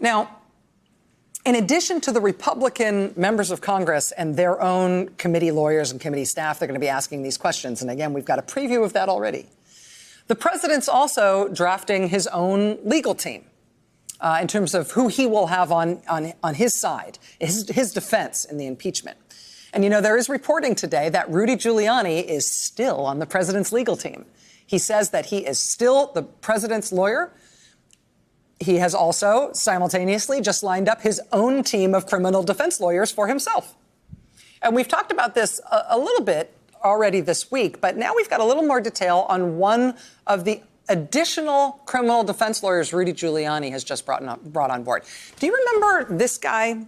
Now, in addition to the Republican members of Congress and their own committee lawyers and committee staff, they're going to be asking these questions. And again, we've got a preview of that already. The president's also drafting his own legal team in terms of who he will have on his side, his defense in the impeachment. And, you know, there is reporting today that Rudy Giuliani is still on the president's legal team. He says that he is still the president's lawyer. He has also simultaneously just lined up his own team of criminal defense lawyers for himself. And we've talked about this a little bit already this week, but now we've got a little more detail on one of the additional criminal defense lawyers Rudy Giuliani has just brought on board. Do you remember this guy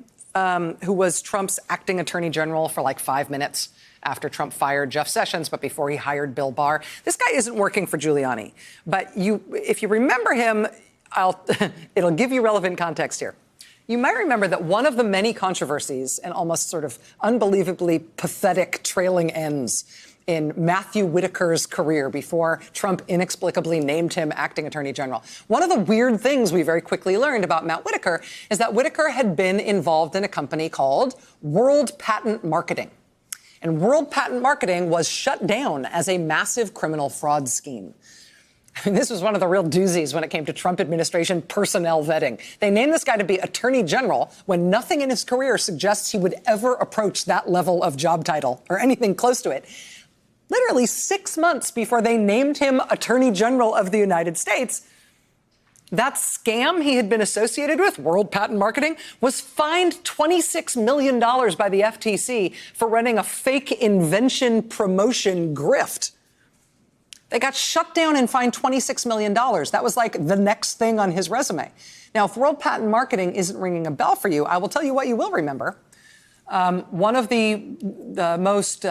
who was Trump's acting attorney general for like 5 minutes after Trump fired Jeff Sessions, but before he hired Bill Barr? This guy isn't working for Giuliani, but if you remember him, it'll give you relevant context here. You might remember that one of the many controversies and almost sort of unbelievably pathetic trailing ends in Matthew Whitaker's career before Trump inexplicably named him acting attorney general. One of the weird things we very quickly learned about Matt Whitaker is that Whitaker had been involved in a company called World Patent Marketing. And World Patent Marketing was shut down as a massive criminal fraud scheme. I mean, this was one of the real doozies when it came to Trump administration personnel vetting. They named this guy to be attorney general when nothing in his career suggests he would ever approach that level of job title or anything close to it. Literally 6 months before they named him attorney general of the United States, that scam he had been associated with, World Patent Marketing, was fined $26 million by the FTC for running a fake invention promotion grift. They got shut down and fined $26 million. That was like the next thing on his resume. Now, if World Patent Marketing isn't ringing a bell for you, I will tell you what you will remember. One of the most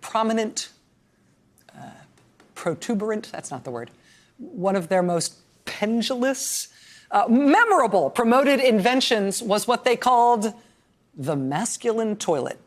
prominent, protuberant, that's not the word, one of their most pendulous, memorable promoted inventions was what they called the masculine toilet.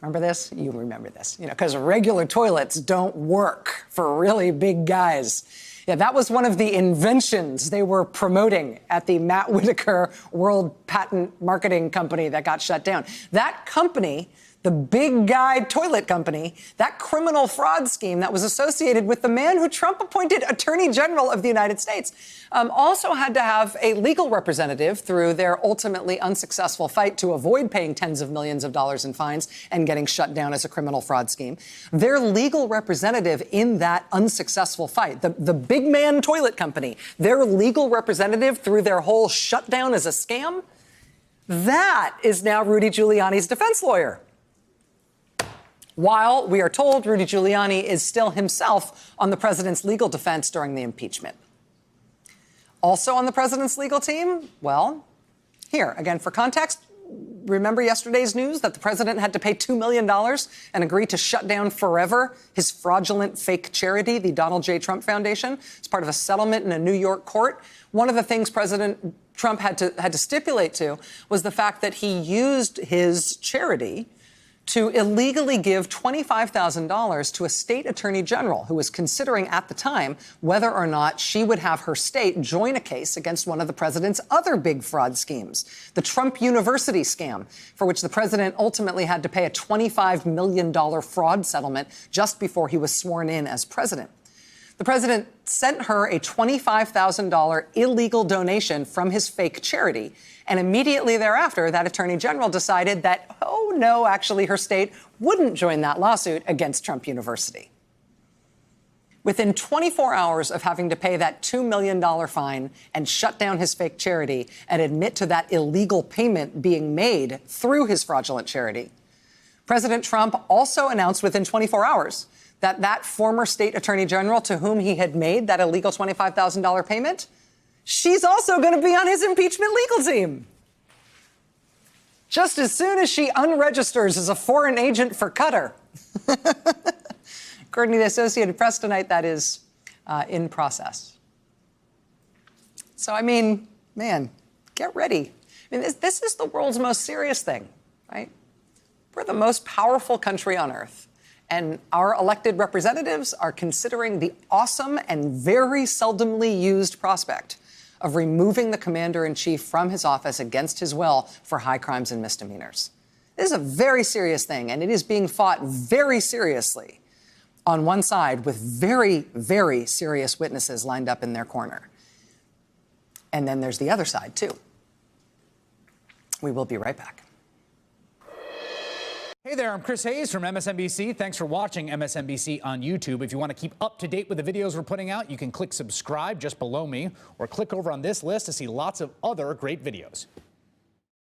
Remember this? You remember this, because regular toilets don't work for really big guys. Yeah, that was one of the inventions they were promoting at the Matt Whitaker World Patent Marketing Company that got shut down. That company, the big guy toilet company, that criminal fraud scheme that was associated with the man who Trump appointed Attorney General of the United States, also had to have a legal representative through their ultimately unsuccessful fight to avoid paying tens of millions of dollars in fines and getting shut down as a criminal fraud scheme. Their legal representative in that unsuccessful fight, the big man toilet company, their legal representative through their whole shutdown as a scam, that is now Rudy Giuliani's defense lawyer. While we are told Rudy Giuliani is still himself on the president's legal defense during the impeachment. Also on the president's legal team, well, here, again, for context, remember yesterday's news that the president had to pay $2 million and agree to shut down forever his fraudulent fake charity, the Donald J. Trump Foundation, as part of a settlement in a New York court. One of the things President Trump had to stipulate to was the fact that he used his charity to illegally give $25,000 to a state attorney general who was considering at the time whether or not she would have her state join a case against one of the president's other big fraud schemes, the Trump University scam, for which the president ultimately had to pay a $25 million fraud settlement just before he was sworn in as president. The president sent her a $25,000 illegal donation from his fake charity. And immediately thereafter, that attorney general decided that, oh, no, actually, her state wouldn't join that lawsuit against Trump University. Within 24 hours of having to pay that $2 million fine and shut down his fake charity and admit to that illegal payment being made through his fraudulent charity, President Trump also announced within 24 hours that former state attorney general to whom he had made that illegal $25,000 payment, she's also going to be on his impeachment legal team. Just as soon as she unregisters as a foreign agent for Qatar. According to the Associated Press tonight, that is in process. So, I mean, man, get ready. I mean, this is the world's most serious thing, right? We're the most powerful country on earth. And our elected representatives are considering the awesome and very seldomly used prospect of removing the commander-in-chief from his office against his will for high crimes and misdemeanors. This is a very serious thing, and it is being fought very seriously on one side with very, very serious witnesses lined up in their corner. And then there's the other side, too. We will be right back. Hey there, I'm Chris Hayes from MSNBC. Thanks for watching MSNBC on YouTube. If you want to keep up to date with the videos we're putting out, you can click subscribe just below me or click over on this list to see lots of other great videos.